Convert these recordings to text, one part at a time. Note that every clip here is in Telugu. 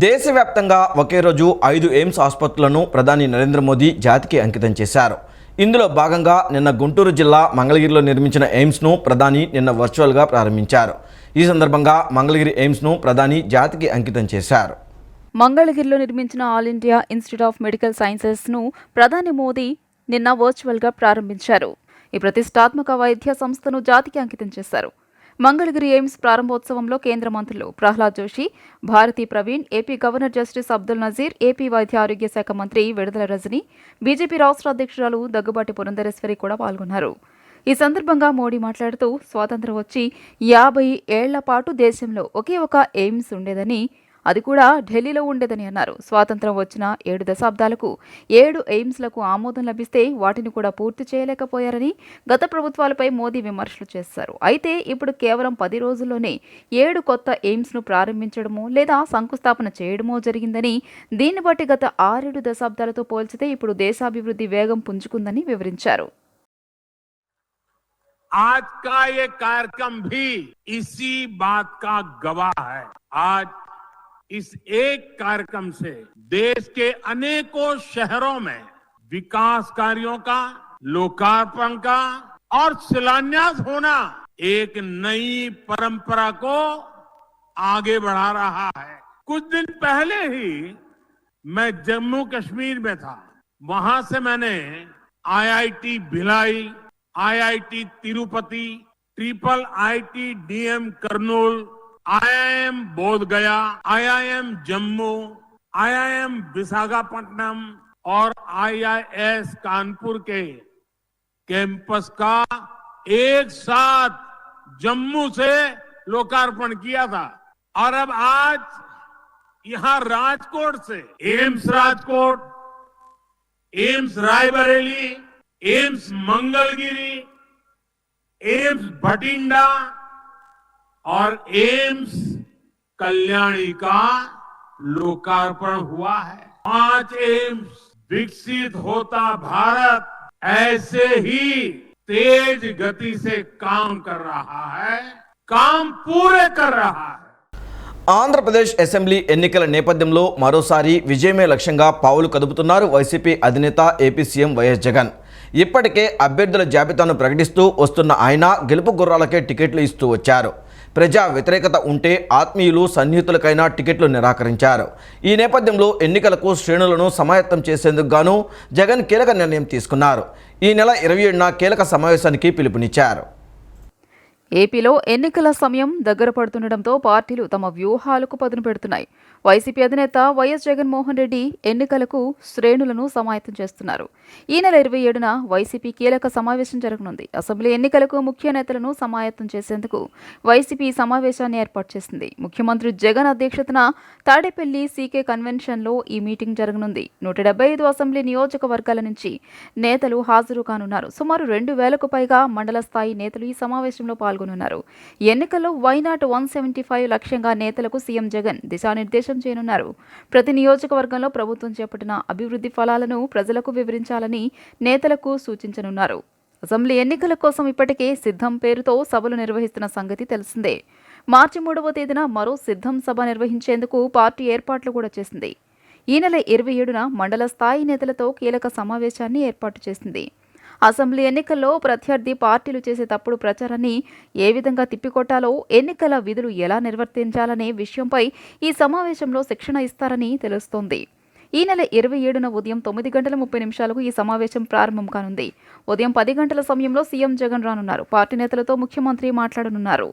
దేశవ్యాప్తంగా ఒకే రోజు 5 ఎయిమ్స్ ఆసుపత్రులను ప్రధాని నరేంద్ర మోదీ జాతికి అంకితం చేశారు. ఇందులో భాగంగా నిన్న గుంటూరు జిల్లా మంగళగిరిలో నిర్మించిన ఎయిమ్స్ను ప్రధాని నిన్న వర్చువల్గా ప్రారంభించారు. ఈ సందర్భంగా మంగళగిరి ఎయిమ్స్ను ప్రధాని జాతికి అంకితం చేశారు. మంగళగిరిలో నిర్మించిన all India institute of medical సైన్సెస్ను ప్రధాని మోదీ నిన్న వర్చువల్గా ప్రారంభించారు. ఈ ప్రతిష్టాత్మక వైద్య సంస్థను జాతికి అంకితం చేశారు. మంగళగిరి ఎయిమ్స్ ప్రారంభోత్సవంలో కేంద్ర మంత్రులు Pralhad Joshi, Bharati Pravin, AP governor justice Abdul Nazeer, AP వైద్య ఆరోగ్య శాఖ మంత్రి విడుదల రజని, బీజేపీ రాష్ట్ర అధ్యక్షురాలు దగ్గుబాటి పురంధరేశ్వరి కూడా పాల్గొన్నారు. ఈ సందర్భంగా మోడీ మాట్లాడుతూ స్వాతంత్ర్యం వచ్చి 50 ఏళ్ల పాటు దేశంలో ఒకే ఒక ఎయిమ్స్ ఉండేదని, అది కూడా ఢిల్లీలో ఉండేదని అన్నారు. స్వాతంత్ర్యం వచ్చిన 7 దశాబ్దాలకు 7 ఎయిమ్స్లకు ఆమోదం లభిస్తే వాటిని కూడా పూర్తి చేయలేకపోయారని గత ప్రభుత్వాలపై మోదీ విమర్శలు చేశారు. అయితే ఇప్పుడు కేవలం 10 రోజుల్లోనే 7 కొత్త ఎయిమ్స్ను ప్రారంభించడమో లేదా శంకుస్థాపన చేయడమో జరిగిందని, దీన్ని బట్టి గత 6-7 దశాబ్దాలతో పోల్చితే ఇప్పుడు దేశాభివృద్ధి వేగం పుంజుకుందని వివరించారు. आज का ये कार्यक्रम भी इसी बात का गवाह है। आज इस एक कार्यक्रम से देश के अनेकों शहरों में विकास कार्यों का लोकार्पण का और शिलान्यास होना एक नई परंपरा को आगे बढ़ा रहा है। कुछ दिन पहले ही मैं जम्मू कश्मीर में था। वहां से मैंने IIT Bhilai, IIT Tirupati, triple IT DM Kurnool, IIM बोध गया, आईआईएम जम्मू, आईआईएम विशाखापट्टनम और आईआईएस कानपुर के कैंपस का एक साथ जम्मू से लोकार्पण किया था। और अब आज यहां राजकोट से AIIMS Rajkot, AIIMS Raebareli, AIIMS Mangalagiri, AIIMS Bathinda और एम्स कल्याणी का लोकार्पण हुआ है। 5 एम्स विकसित होता भारत ऐसे ही तेज गति से काम कर रहा है, काम पूरे कर रहा है। ఆంధ్రప్రదేశ్ అసెంబ్లీ ఎన్నికల నేపథ్యంలో మరోసారి విజయమే లక్ష్యంగా పావులు కదుపుతున్నారు వైసీపీ అధినేత ఏపీ సీఎం వైఎస్ జగన్. ఇప్పటికే అభ్యర్థుల జాబితాను ప్రకటిస్తూ వస్తున్న ఆయన గెలుపు గుర్రాలకే టికెట్లు ఇస్తూ వచ్చారు. ప్రజా వ్యతిరేకత ఉంటే ఆత్మీయులు సన్నిహితులకైనా టికెట్లు నిరాకరించారు. ఈ నేపథ్యంలో ఎన్నికలకు శ్రేణులను సమాయత్తం చేసేందుకు గాను జగన్ కీలక నిర్ణయం తీసుకున్నారు. ఈ నెల 27న కీలక సమావేశానికి పిలుపునిచ్చారు. ఏపీలో ఎన్నికల సమయం దగ్గర పడుతుండటంతో పార్టీలు తమ వ్యూహాలకు పదును పెడుతున్నాయి. వైసీపీ అధినేత వైఎస్ జగన్మోహన్ రెడ్డి ఎన్నికలకు శ్రేణులను సమాయత్తం చేస్తున్నారు. ఈ నెల 27న వైసీపీ కీలక సమావేశం జరగనుంది. అసెంబ్లీ ఎన్నికలకు ముఖ్య నేతలను సమాయత్తం చేసేందుకు వైసీపీ సమావేశాన్ని ఏర్పాటు చేసింది. ముఖ్యమంత్రి జగన్ అధ్యక్షతన తాడేపల్లి సీకే కన్వెన్షన్లో ఈ మీటింగ్ జరగనుంది. 175 అసెంబ్లీ నియోజకవర్గాల నుంచి నేతలు హాజరు కానున్నారు. సుమారు 2000కు పైగా మండల స్థాయి నేతలు ఈ సమావేశంలో పాల్గొనున్నారు. ఎన్నికల్లో వైనాట్ 175 లక్ష్యంగా నేతలకు సీఎం జగన్ దిశానిర్దేశం చేయనున్నారు. ప్రతి నియోజకవర్గంలో ప్రభుత్వం చేపట్టిన అభివృద్ధి ఫలాలను ప్రజలకు వివరించాలని నేతలకు సూచించనున్నారు. అసెంబ్లీ ఎన్నికల కోసం ఇప్పటికే సిద్ధం పేరుతో సభలు నిర్వహిస్తున్న సంగతి తెలిసిందే. మార్చి 3వ తేదీన మరో సిద్ధం సభ నిర్వహించేందుకు పార్టీ ఏర్పాట్లు కూడా చేసింది. ఈ నెల 27న మండల స్థాయి నేతలతో కీలక సమావేశాన్ని ఏర్పాటు చేసింది. అసెంబ్లీ ఎన్నికల్లో ప్రత్యర్థి పార్టీలు చేసే తప్పుడు ప్రచారాన్ని ఏ విధంగా తిప్పికొట్టాలో, ఎన్నికల విధులు ఎలా నిర్వర్తించాలనే విషయంపై ఈ సమావేశంలో శిక్షణ ఇస్తారని తెలుస్తోంది. ఈ నెల 27న ఉదయం 9:30 ఈ సమావేశం ప్రారంభం కానుంది. ఉదయం 10 గంటల సమయంలో సీఎం జగన్ రానున్నారు. పార్టీ నేతలతో ముఖ్యమంత్రి మాట్లాడనున్నారు.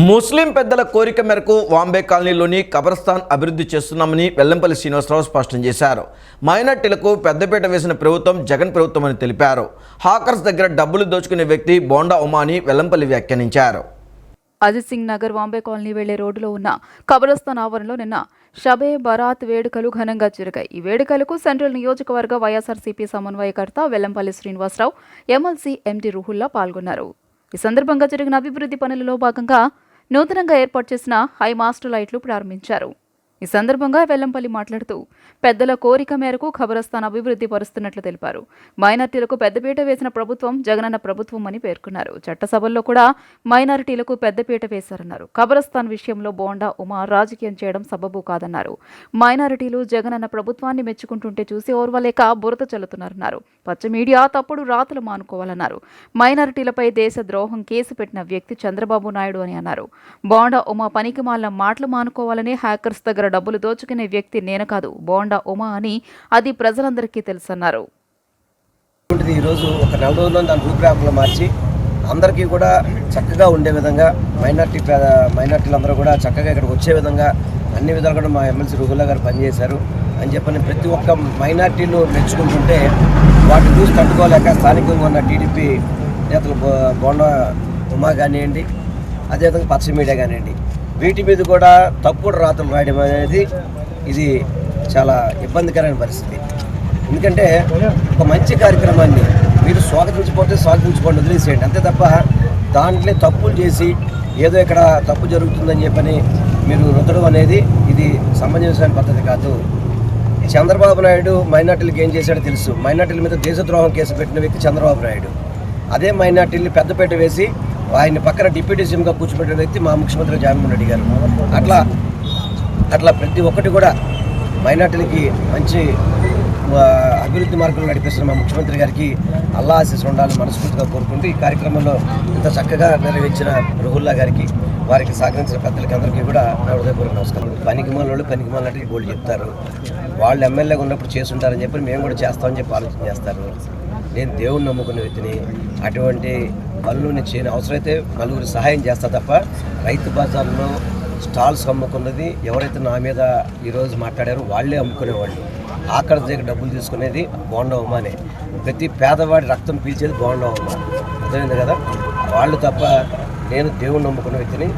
ముస్లిం పెద్దల కోరిక మేరకు వాంబే కాలనీలోని కబర్స్థాన్ అభివృద్ధి చేస్తున్నామని వెల్లంపల్లి శ్రీనివాసరావు స్పష్టం చేశారు. మైనార్టీలకు పెద్దపీట వేసిన ప్రభుత్వం జగన్ ప్రభుత్వం అని తెలిపారు. హాకర్స్ దగ్గర డబ్బులు దోచుకునే వ్యక్తి బోండా ఉమా అని వెల్లంపల్లి వ్యాఖ్యానించారు. అజిత్ సింగ్ నగర్ వాంబే కాలనీ వెళ్లే రోడ్డులో ఉన్న కబరస్థాన్ ఆవరణలో నిన్న షబే బరాత్ వేడుకలు ఘనంగా జరిగాయి. ఈ వేడుకలకు సెంట్రల్ నియోజకవర్గ వైఎస్ఆర్సీపీ సమన్వయకర్త వెల్లంపల్లి శ్రీనివాసరావు, ఎమ్మెల్సీ ఎండి రుహుల్లా పాల్గొన్నారు. ఈ సందర్భంగా జరిగిన అభివృద్ధి పనులలో భాగంగా నూతనంగా ఏర్పాటు చేసిన హై మాస్టర్ లైట్లు ప్రారంభించారు. ఈ సందర్భంగా వెల్లంపల్లి మాట్లాడుతూ పెద్దల కోరిక మేరకు ఖబరస్థాన్ అభివృద్ధి పరుస్తున్నట్లు తెలిపారు. మైనార్టీలకు పెద్దపీట వేసిన ప్రభుత్వం జగనన్న ప్రభుత్వం అని పేర్కొన్నారు. చట్టసభల్లో కూడా మైనారిటీలకు పెద్దపీట వేశారన్నారు. ఖబరస్థాన్ విషయంలో బోండా ఉమా రాజకీయం చేయడం సబబు కాదన్నారు. మైనారిటీలు జగనన్న ప్రభుత్వాన్ని మెచ్చుకుంటుంటే చూసి ఓర్వలేక బురద చల్లుతున్నారన్నారు. పచ్చ మీడియా తప్పుడు రాతలు మానుకోవాలన్నారు. మైనారిటీలపై దేశ ద్రోహం కేసు పెట్టిన వ్యక్తి చంద్రబాబు నాయుడు అని అన్నారు. బోండా ఉమా పనికిమాలిన మాటలు మానుకోవాలని హ్యాకర్స్ దగ్గర డబ్బులు దోచుకునే వ్యక్తి నేను కాదు, బోండా ఉమా అని అది ప్రజలందరికీ తెలుసన్నారు. ఈరోజు ఒక 4 రోజుల్లో దాని రూపురేఖలు మార్చి అందరికీ కూడా చక్కగా ఉండే విధంగా మైనార్టీలందరూ కూడా చక్కగా ఇక్కడికి వచ్చే విధంగా అన్ని విధాలు కూడా మా ఎమ్మెల్సీ రుహుల్లా గారు పనిచేశారు అని చెప్పని ప్రతి ఒక్క మైనార్టీలు మెచ్చుకుంటుంటే వాటిని చూసి తట్టుకోలేక స్థానికంగా ఉన్న టీడీపీ నేతలు బోండా ఉమా కానివ్వండి, అదేవిధంగా పచ్చ మీడియా కానివ్వండి, వీటి మీద కూడా తప్పుడు రాతలు రాయడం అనేది ఇది చాలా ఇబ్బందికరమైన పరిస్థితి. ఎందుకంటే ఒక మంచి కార్యక్రమాన్ని మీరు స్వాగతించుకోండి, వదిలేసేయండి అంతే తప్ప దాంట్లో తప్పులు చేసి ఏదో ఇక్కడ తప్పు జరుగుతుందని చెప్పని మీరు రుద్దడం అనేది ఇది సమంజసమైన పద్ధతి కాదు. చంద్రబాబు నాయుడు మైనార్టీలకు ఏం చేశాడో తెలుసు. మైనార్టీల మీద దేశద్రోహం కేసు పెట్టిన వ్యక్తి చంద్రబాబు నాయుడు. అదే మైనార్టీని పెద్దపేట వేసి ఆయన పక్కన డిప్యూటీ సీఎంగా కూర్చోబెట్టిన వ్యక్తి మా ముఖ్యమంత్రి జగన్మోహన్ రెడ్డి గారు. అట్లా ప్రతి ఒక్కటి కూడా మైనార్టీలకి మంచి అభివృద్ధి మార్గంలో నడిపిస్తున్న మా ముఖ్యమంత్రి గారికి అల్లా ఆశీస్సులు ఉండాలని మనస్ఫూర్తిగా కోరుకుంటూ ఈ కార్యక్రమంలో ఇంత చక్కగా నిర్వహించిన రుహుల్లా గారికి, వారికి సహకరించిన పెద్దలకి అందరికీ కూడా నా హృదయపూర్వక నమస్కారం. పనికిమాలినట్టు గోల్డ్ చెప్తారు. వాళ్ళు ఎమ్మెల్యేగా ఉన్నప్పుడు చేసుంటారని చెప్పి మేము కూడా చేస్తామని చెప్పి ఆలోచన చేస్తారు. నేను దేవుణ్ణి నమ్ముకున్న వ్యక్తిని. అటువంటి పనులు నేను చేయని అవసరమైతే నలుగురు సహాయం చేస్తా తప్ప రైతు బజార్లో స్టాల్స్ అమ్ముకున్నది ఎవరైతే నా మీద ఈరోజు మాట్లాడారో వాళ్ళే అమ్ముకునేవాళ్ళు. ఆఖరి దగ్గర డబ్బులు తీసుకునేది బోండా ఉమానే. ప్రతి పేదవాడి రక్తం పీల్చేది బోండా ఉమా. అర్థమైంది కదా. వాళ్ళు తప్ప నేను దేవుణ్ణి నమ్ముకున్న వ్యక్తిని.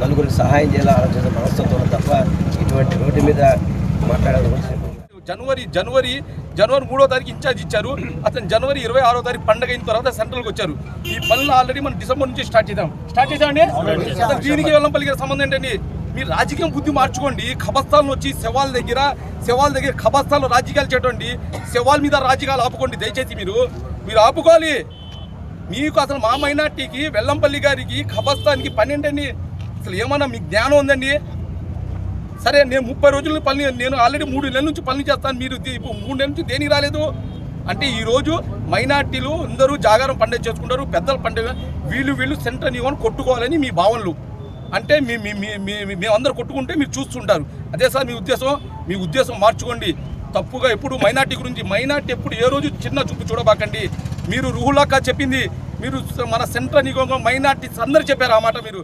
నలుగురికి సహాయం చేయాలని ఆలోచించిన మనస్తత్వం తప్ప ఇటువంటి రోడ్డు మీద మాట్లాడాలని. జనవరి 3వ తారీఖు ఇన్ఛార్జ్ ఇచ్చారు. అతను జనవరి 26వ తారీఖు పండుగ అయిన తర్వాత సెంట్రల్కి వచ్చారు. ఈ పనులు ఆల్రెడీ మనం డిసెంబర్ నుంచి స్టార్ట్ చేద్దామండి. దీనికి వెల్లంపల్లి గారి సంబంధం ఏంటండి? మీరు రాజకీయం బుద్ధి మార్చుకోండి. ఖబరస్థాన్లో వచ్చి శవాల దగ్గర ఖబరస్థాన్లో రాజకీయాలు చేయటండి. శవాల మీద రాజకీయాలు ఆపుకోండి దయచేసి. మీరు ఆపుకోవాలి. మీకు అసలు మా మైనార్టీకి వెల్లంపల్లి గారికి ఖబరస్థాన్కి పని ఏంటండి? అసలు ఏమన్నా మీకు జ్ఞానం ఉందండి? సరే, నేను 30 రోజుల పని, నేను ఆల్రెడీ 3 నెలల నుంచి పని చేస్తాను. మీరు 3 నెలల నుంచి దేనికి రాలేదు అంటే ఈరోజు మైనార్టీలు అందరూ జాగారం పండుగ చేసుకుంటారు. పెద్దల పండుగ వీళ్ళు సెంటర్ ఇవ్వని కొట్టుకోవాలని మీ భావనలు. అంటే మేమందరూ కొట్టుకుంటే మీరు చూస్తుంటారు. అదే సార్ మీ ఉద్దేశం మార్చుకోండి. తప్పుగా ఎప్పుడు మైనార్టీ ఎప్పుడు ఏ రోజు చిన్న చూపు చూడబాకండి. మీరు రుహుల్లా చెప్పింది, మీరు మన సెంటర్ మైనార్టీ అందరూ చెప్పారు ఆ మాట. మీరు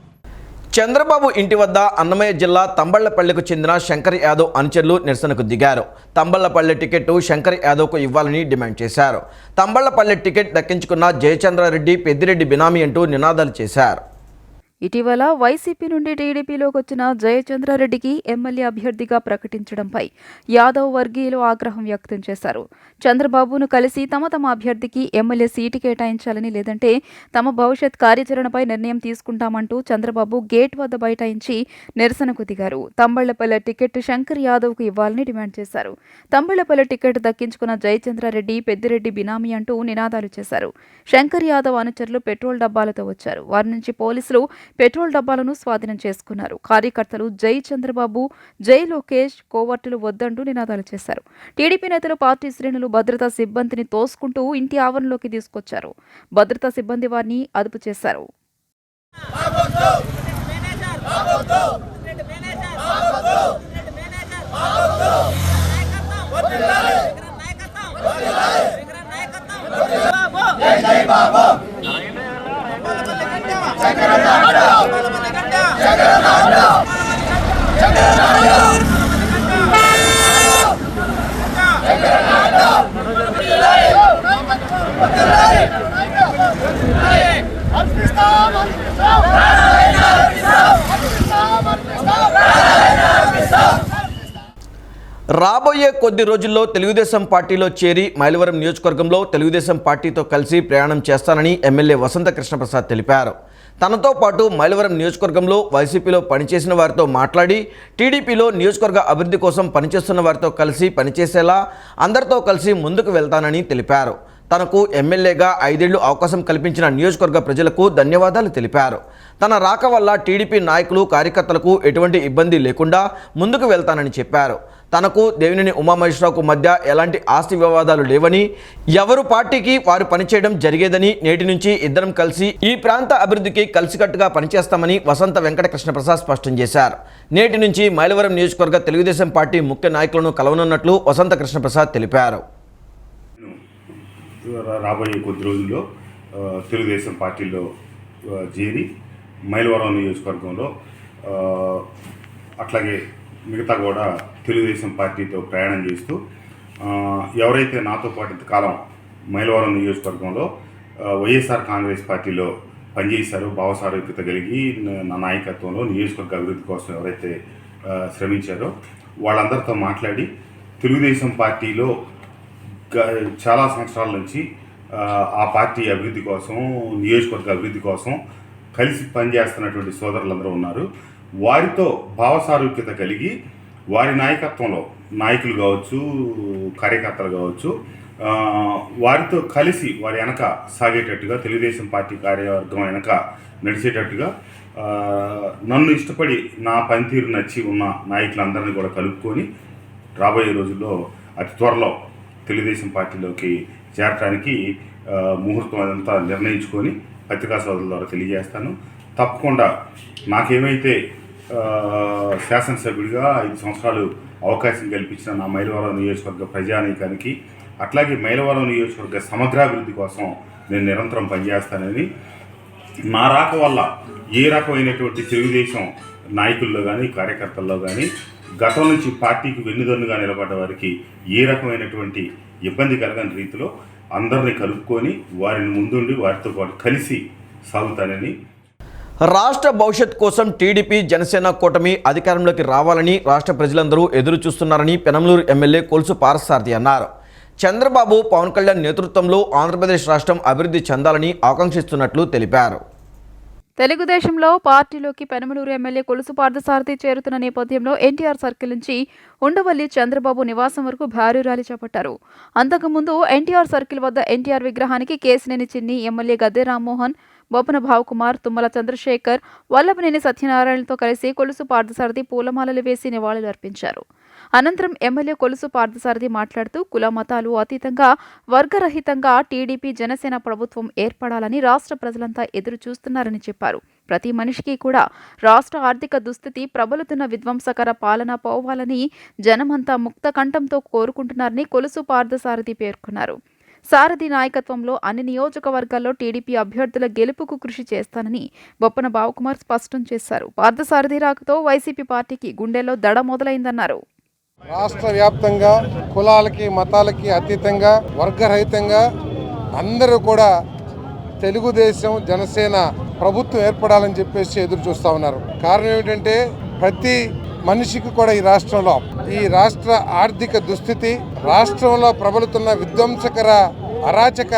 చంద్రబాబు ఇంటి వద్ద అన్నమయ్య జిల్లా తంబళ్లపల్లికి చెందిన శంకర్ యాదవ్ అనుచరులు నిరసనకు దిగారు. తంబళ్లపల్లి టికెట్ శంకర్ యాదవ్కు ఇవ్వాలని డిమాండ్ చేశారు. తంబళ్లపల్లి టికెట్ దక్కించుకున్న జయచంద్రారెడ్డి పెద్దిరెడ్డి బినామీ అంటూ నినాదాలు చేశారు. ఇటీవల వైసీపీ నుండి టీడీపీలోకి వచ్చిన జయచంద్రారెడ్డికి ఎమ్మెల్యే అభ్యర్థిగా ప్రకటించడంపై యాదవ్ వర్గీయులు ఆగ్రహం వ్యక్తం చేశారు. చంద్రబాబును కలిసి తమ అభ్యర్థికి ఎమ్మెల్యే సీటు కేటాయించాలని, లేదంటే తమ భవిష్యత్ కార్యాచరణపై నిర్ణయం తీసుకుంటామంటూ చంద్రబాబు గేట్ వద్ద బైఠాయించి నిరసనకు దిగారు. తంబళ్లపల్లి టికెట్ శంకర్ యాదవ్కు ఇవ్వాలని డిమాండ్ చేశారు. తంబళ్లపల్లి టికెట్ దక్కించుకున్న జయచంద్రారెడ్డి పెద్దిరెడ్డి బినామీ అంటూ నినాదాలు చేశారు. శంకర్ యాదవ్ అనుచరులు పెట్రోల్ డబ్బాలతో వచ్చారు. వారి నుంచి పోలీసులు పెట్రోల్ డబ్బాలను స్వాధీనం చేసుకున్నారు. కార్యకర్తలు జై చంద్రబాబు, జై లోకేష్, కోవర్టులు వద్దంటూ నినాదాలు చేశారు. టీడీపీ నేతలు, పార్టీ శ్రేణులు భద్రతా సిబ్బందిని తోసుకుంటూ ఇంటి ఆవరణలోకి తీసుకొచ్చారు. భద్రతా సిబ్బంది వారిని అదుపు చేశారు. రాబోయే కొద్ది రోజుల్లో తెలుగుదేశం పార్టీలో చేరి మైలవరం నియోజకవర్గంలో తెలుగుదేశం పార్టీతో కలిసి ప్రయాణం చేస్తానని ఎమ్మెల్యే వసంత కృష్ణప్రసాద్ తెలిపారు. తనతో పాటు మైలవరం నియోజకవర్గంలో వైసీపీలో పనిచేసిన వారితో మాట్లాడి టీడీపీలో నియోజకవర్గ అభివృద్ధి కోసం పనిచేస్తున్న వారితో కలిసి పనిచేసేలా అందరితో కలిసి ముందుకు వెళ్తానని తెలిపారు. తనకు ఎమ్మెల్యేగా 5 ఏళ్లు అవకాశం కల్పించిన నియోజకవర్గ ప్రజలకు ధన్యవాదాలు తెలిపారు. తన రాక వల్ల టీడీపీ నాయకులు కార్యకర్తలకు ఎటువంటి ఇబ్బంది లేకుండా ముందుకు వెళ్తానని చెప్పారు. తనకు దేవినేని ఉమామహేశ్వరరావుకు మధ్య ఎలాంటి ఆస్తి వివాదాలు లేవని, ఎవరు పార్టీకి వారు పనిచేయడం జరిగేదని, నేటి నుంచి ఇద్దరం కలిసి ఈ ప్రాంత అభివృద్ధికి కలిసికట్టుగా పనిచేస్తామని వసంత వెంకట కృష్ణప్రసాద్ స్పష్టం చేశారు. నేటి నుంచి మైలవరం నియోజకవర్గ తెలుగుదేశం పార్టీ ముఖ్య నాయకులను కలవనున్నట్లు వసంత కృష్ణప్రసాద్ తెలిపారు. రాబోయే కొద్ది రోజుల్లో తెలుగుదేశం పార్టీలో చేరి మైలవరం నియోజకవర్గంలో అట్లాగే మిగతా కూడా తెలుగుదేశం పార్టీతో ప్రయాణం చేస్తూ ఎవరైతే నాతో పాటు ఇంతకాలం మైలవరం నియోజకవర్గంలో వైఎస్ఆర్ కాంగ్రెస్ పార్టీలో పనిచేశారో, భావసారూప్యత కలిగి నా నాయకత్వంలో నియోజకవర్గ అభివృద్ధి కోసం ఎవరైతే శ్రమించారో వాళ్ళందరితో మాట్లాడి తెలుగుదేశం పార్టీలో చాలా సంవత్సరాల నుంచి ఆ పార్టీ అభివృద్ధి కోసం, నియోజకవర్గ అభివృద్ధి కోసం కలిసి పనిచేస్తున్నటువంటి సోదరులందరూ ఉన్నారు. వారితో భావసారూప్యత కలిగి వారి నాయకత్వంలో నాయకులు కావచ్చు, కార్యకర్తలు కావచ్చు, వారితో కలిసి వారి వెనక సాగేటట్టుగా, తెలుగుదేశం పార్టీ కార్యవర్గం వెనక నడిచేటట్టుగా నన్ను ఇష్టపడి నా పనితీరు నచ్చి ఉన్న నాయకులందరినీ కూడా కలుపుకొని రాబోయే రోజుల్లో అతి త్వరలో తెలుగుదేశం పార్టీలోకి చేరడానికి ముహూర్తం అదంతా నిర్ణయించుకొని పత్రికా సోదరుల ద్వారా తెలియజేస్తాను. తప్పకుండా నాకేమైతే శాసనసభ్యుడిగా 5 సంవత్సరాలు అవకాశం కల్పించిన నా మైలవరం నియోజకవర్గ ప్రజానీకానికి, అట్లాగే మైలవరం నియోజకవర్గ సమగ్రాభివృద్ధి కోసం నేను నిరంతరం పనిచేస్తానని, నా రాక వల్ల ఏ రకమైనటువంటి తెలుగుదేశం నాయకుల్లో కానీ కార్యకర్తల్లో కానీ గతం నుంచి పార్టీకి వెన్నుదన్నుగా నిలబడ్డ వారికి ఏ రకమైనటువంటి ఇబ్బంది కలగని రీతిలో అందరినీ కలుపుకొని వారిని ముందుండి వారితో పాటు కలిసి సాగుతానని. రాష్ట్ర భవిష్యత్ కోసం టీడీపీ జనసేన కూటమి అధికారంలోకి రావాలని రాష్ట్ర ప్రజలందరూ ఎదురు చూస్తున్నారని పెనమలూరు ఎమ్మెల్యే కొలుసు పార్థసారథి అన్నారు. చంద్రబాబు, పవన్ కళ్యాణ్ నేతృత్వంలో ఆంధ్రప్రదేశ్ రాష్ట్రం అభివృద్ధి చెందాలని ఆకాంక్షిస్తున్నట్లు తెలిపారు. తెలుగుదేశంలో పార్టీలోకి పెనమలూరు ఎమ్మెల్యే కొలుసు పార్థసారథి చేరుతున్న నేపథ్యంలో ఎన్టీఆర్ సర్కిల్ నుంచి ఉండవల్లి చంద్రబాబు నివాసం వరకు భారీ ర్యాలీ చేపట్టారు. అంతకుముందు ఎన్టీఆర్ సర్కిల్ వద్ద ఎన్టీఆర్ విగ్రహానికి కేసినేని చిన్ని, ఎమ్మెల్యే గద్దె రామ్మోహన్, బొప్పన భావకుమార్, తుమ్మల చంద్రశేఖర్, వల్లభనేని సత్యనారాయణతో కలిసి కొలుసు పార్థసారథి పూలమాలలు వేసి నివాళులు అర్పించారు. అనంతరం ఎమ్మెల్యే కొలుసు పార్థసారథి మాట్లాడుతూ కుల మతాలు అతీతంగా వర్గరహితంగా టీడీపీ జనసేన ప్రభుత్వం ఏర్పడాలని రాష్ట్ర ప్రజలంతా ఎదురు చూస్తున్నారని చెప్పారు. ప్రతి మనిషికి కూడా రాష్ట్ర ఆర్థిక దుస్థితి, ప్రబలుతున్న విధ్వంసకర పాలన పోవాలని జనమంతా ముక్త కంఠంతో కోరుకుంటున్నారని కొలుసు పార్థసారథి పేర్కొన్నారు. సారథి నాయకత్వంలో అన్ని నియోజకవర్గాల్లో టీడీపీ అభ్యర్థుల గెలుపుకు కృషి చేస్తానని బొప్పన భావకుమార్ స్పష్టం చేశారు. పార్థసారథి రాకతో వైసీపీ పార్టీకి గుండెల్లో దడ మొదలైందన్నారు. రాష్ట్ర వ్యాప్తంగా కులాలకి, మతాలకి అతీతంగా, వర్గరహితంగా అందరూ కూడా తెలుగుదేశం, జనసేన ప్రభుత్వం ఏర్పడాలని చెప్పేసి ఎదురు చూస్తూ ఉన్నారు. కారణం ఏమిటంటే ప్రతి మనిషికి కూడా ఈ రాష్ట్రంలో ఈ రాష్ట్ర ఆర్థిక దుస్థితి, రాష్ట్రంలో ప్రబలుతున్న విధ్వంసకర అరాచక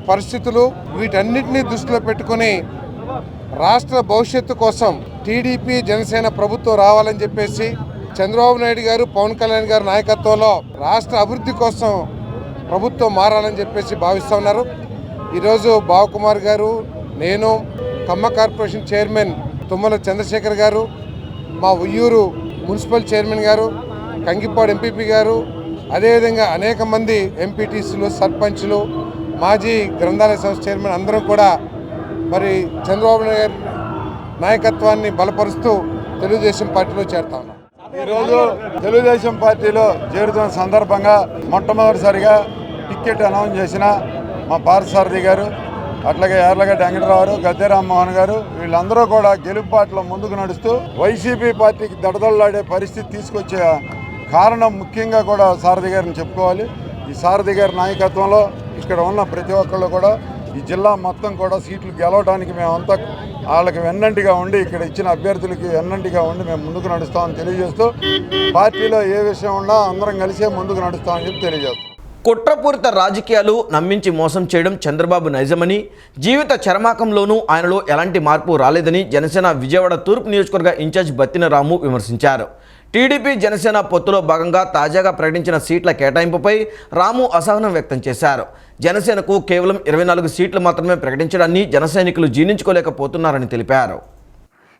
పరిస్థితులు, వీటన్నిటినీ దృష్టిలో పెట్టుకుని రాష్ట్ర భవిష్యత్తు కోసం టీడీపీ జనసేన ప్రభుత్వం రావాలని చెప్పేసి చంద్రబాబు నాయుడు గారు, పవన్ కళ్యాణ్ గారి నాయకత్వంలో రాష్ట్ర అభివృద్ధి కోసం ప్రభుత్వం మారాలని చెప్పేసి భావిస్తూ ఉన్నారు. ఈరోజు భావకుమార్ గారు, నేను, ఖమ్మ కార్పొరేషన్ చైర్మన్ తుమ్మల చంద్రశేఖర్ గారు, మా ఉయ్యూరు మున్సిపల్ చైర్మన్ గారు, కంగిపాడు ఎంపీపీ గారు, అదేవిధంగా అనేక మంది ఎంపీటీసీలు, సర్పంచ్లు, మాజీ గ్రంథాలయ సంస్థ చైర్మన్ అందరం కూడా మరి చంద్రబాబు నాయుడు గారి నాయకత్వాన్ని బలపరుస్తూ తెలుగుదేశం పార్టీలో చేరుతా ఉన్నాం. ఈరోజు తెలుగుదేశం పార్టీలో చేరుతున్న సందర్భంగా మొట్టమొదటిసారిగా టికెట్ అనౌన్స్ చేసిన మా పార్థసారథి గారు, అట్లాగే యార్లగడ్డ వెంకటరావు, గద్దె రామ్మోహన్ గారు, వీళ్ళందరూ కూడా గెలుపుబాటులో ముందుకు నడుస్తూ వైసీపీ పార్టీకి దడదళ్లాడే పరిస్థితి తీసుకొచ్చే కారణం ముఖ్యంగా కూడా సారథి గారిని చెప్పుకోవాలి. ఈ సారథి గారి నాయకత్వంలో ఇక్కడ ఉన్న ప్రతి ఒక్కళ్ళు కూడా ఈ జిల్లా మొత్తం కూడా సీట్లు గెలవడానికి మేమంతా వాళ్ళకి వెన్నంటిగా ఉండి, ఇక్కడ ఇచ్చిన అభ్యర్థులకి వెన్నంటిగా ఉండి మేము ముందుకు నడుస్తామని తెలియజేస్తూ, పార్టీలో ఏ విషయం ఉన్నా అందరం కలిసే ముందుకు నడుస్తామని చెప్పి తెలియజేస్తాం. కుట్రపూరిత రాజకీయాలు నమ్మించి మోసం చేయడం చంద్రబాబు నైజమని, జీవిత చరమాకంలోనూ ఆయనలో ఎలాంటి మార్పు రాలేదని జనసేన విజయవాడ తూర్పు నియోజకవర్గ ఇన్ఛార్జ్ బత్తిన రాము విమర్శించారు. టీడీపీ జనసేన పొత్తులో భాగంగా తాజాగా ప్రకటించిన సీట్ల కేటాయింపుపై రాము అసహనం వ్యక్తం చేశారు. జనసేనకు కేవలం 24 సీట్లు మాత్రమే ప్రకటించడాన్ని జన సైనికులు జీర్ణించుకోలేకపోతున్నారని తెలిపారు.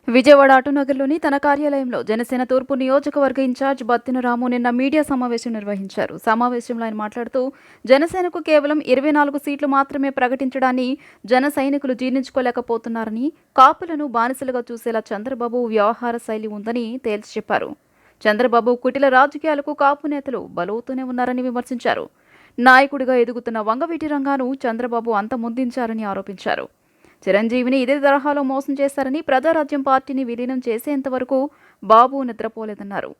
విజయవాడ ఆటోనగర్లోని తన కార్యాలయంలో జనసేన తూర్పు నియోజకవర్గ ఇన్ఛార్జ్ బత్తిన రాము నిన్న మీడియా సమావేశం నిర్వహించారు. సమావేశంలో ఆయన మాట్లాడుతూ జనసేనకు కేవలం 24 సీట్లు మాత్రమే ప్రకటించడాన్ని జన సైనికులు జీర్ణించుకోలేకపోతున్నారని, కాపులను బానిసలుగా చూసేలా చంద్రబాబు వ్యవహార శైలి ఉందని తేల్చి చెప్పారు. చంద్రబాబు కుటిల రాజకీయాలకు కాపు నేతలు బలవుతూనే ఉన్నారని విమర్శించారు. నాయకుడిగా ఎదుగుతున్న వంగవీటి రంగాను చంద్రబాబు అంతమొందించారని ఆరోపించారు. చిరంజీవిని ఇదే తరహాలో మోసం చేశారని, ప్రజారాజ్యం పార్టీని విలీనం చేసేంత వరకు బాబు నిద్రపోలేదన్నారు.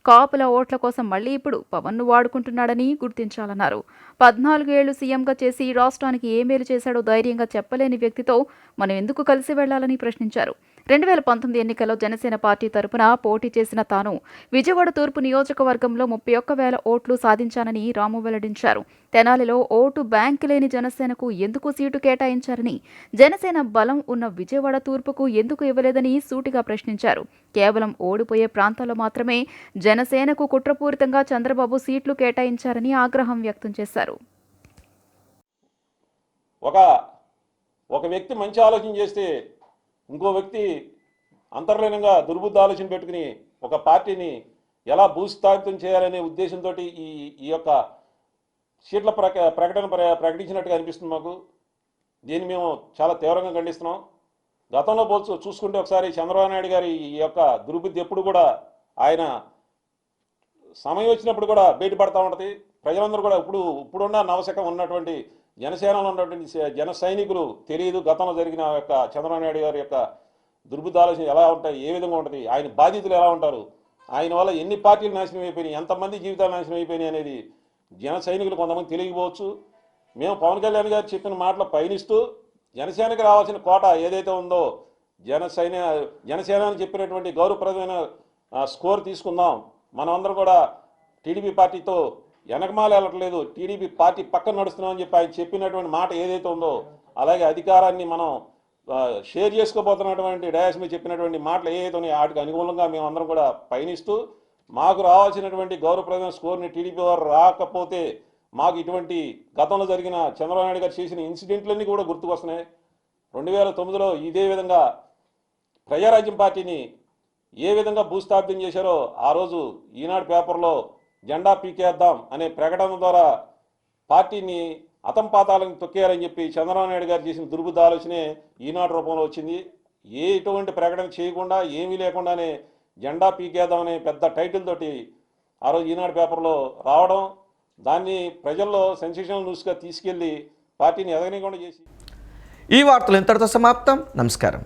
కాపుల ఓట్ల కోసం మళ్లీ ఇప్పుడు పవన్ను వాడుకుంటున్నాడని గుర్తించాలన్నారు. 14 ఏళ్లు సీఎంగా చేసి రాష్ట్రానికి ఏ మేలు చేశాడో ధైర్యంగా చెప్పలేని వ్యక్తితో మనం ఎందుకు కలిసి వెళ్లాలని ప్రశ్నించారు. 2019 ఎన్నికల్లో జనసేన పార్టీ తరపున పోటీ చేసిన తాను విజయవాడ తూర్పు నియోజకవర్గంలో 31,000 ఓట్లు సాధించానని రాము వెల్లడించారు. తెనాలిలో ఓటు బ్యాంకు లేని జనసేనకు ఎందుకు సీటు కేటాయించారని, జనసేన బలం ఉన్న విజయవాడ తూర్పుకు ఎందుకు ఇవ్వలేదని సూటిగా ప్రశ్నించారు. కేవలం ఓడిపోయే ప్రాంతాల్లో మాత్రమే జనసేనకు కుట్రపూరితంగా చంద్రబాబు సీట్లు కేటాయించారని ఆగ్రహం వ్యక్తం చేశారు. ఒక వ్యక్తి మంచి ఆలోచన చేస్తే ఇంకో వ్యక్తి అంతర్లీనంగా దుర్బుద్ధి ఆలోచన పెట్టుకుని ఒక పార్టీని ఎలా భూస్థాపితం చేయాలనే ఉద్దేశంతో ఈ యొక్క సీట్ల ప్రకటన ప్రకటించినట్టుగా అనిపిస్తుంది మాకు. దీన్ని మేము చాలా తీవ్రంగా ఖండిస్తున్నాం. గతంలో చూసుకుంటే ఒకసారి చంద్రబాబు నాయుడు గారి ఈ యొక్క దుర్బుద్ధి ఎప్పుడు కూడా ఆయన సమయం వచ్చినప్పుడు కూడా బయటపడతా ఉంటుంది. ప్రజలందరూ కూడా ఇప్పుడున్న నవశకం ఉన్నటువంటి జనసేనలో ఉన్నటువంటి జన సైనికులు తెలియదు గతంలో జరిగిన యొక్క చంద్రబాబు నాయుడు గారి యొక్క దుర్బుద్ధి ఆలోచన ఎలా ఉంటాయి, ఏ విధంగా ఉంటుంది, ఆయన బాధితులు ఎలా ఉంటారు, ఆయన వల్ల ఎన్ని పార్టీలు నాశనం అయిపోయినాయి, ఎంతమంది జీవితాలు నాశనం అయిపోయినాయి అనేది జన సైనికులు కొంతమంది తెలియకపోవచ్చు. మేము పవన్ కళ్యాణ్ గారు చెప్పిన మాటలు పయనిస్తూ జనసేనకి రావాల్సిన కోట ఏదైతే ఉందో జనసేన అని చెప్పినటువంటి గౌరవప్రదమైన స్కోర్ తీసుకుందాం. మనమందరం కూడా టీడీపీ పార్టీతో వెనకమాల వెళ్ళట్లేదు, టీడీపీ పార్టీ పక్కన నడుస్తున్నామని చెప్పి ఆయన చెప్పినటువంటి మాట ఏదైతే ఉందో, అలాగే అధికారాన్ని మనం షేర్ చేసుకోబోతున్నటువంటి డయాస్ మీద చెప్పినటువంటి మాటలు ఏదైతే ఉన్నాయో వాటికి అనుకూలంగా మేమందరం కూడా పయనిస్తూ మాకు రావాల్సినటువంటి గౌరవప్రదమైన స్కోర్ని టీడీపీ వారు రాకపోతే మాకు ఇటువంటి గతంలో జరిగిన చంద్రబాబు నాయుడు గారు చేసిన ఇన్సిడెంట్లన్నీ కూడా గుర్తుకొస్తున్నాయి. 2009లో ఇదే విధంగా ప్రజారాజ్యం పార్టీని ఏ విధంగా భూస్థాపితం చేశారో ఆ రోజు ఈనాడు పేపర్లో జెండా పీకేద్దాం అనే ప్రకటన ద్వారా పార్టీని అతంపాతాలను తొక్కేయాలని చెప్పి చంద్రబాబు నాయుడు గారు చేసిన దుర్బుద్ధి ఆలోచనే ఈనాడు రూపంలో వచ్చింది. ఎటువంటి ప్రకటన చేయకుండా ఏమీ లేకుండానే జెండా పీకేద్దాం అనే పెద్ద టైటిల్ తోటి ఆ రోజు ఈనాడు పేపర్లో రావడం, దాన్ని ప్రజల్లో సెన్సేషనల్ న్యూస్గా తీసుకెళ్లి పార్టీని ఎదగనీయకుండా చేసి. ఈ వార్తలు ఇంతటితో సమాప్తం. నమస్కారం.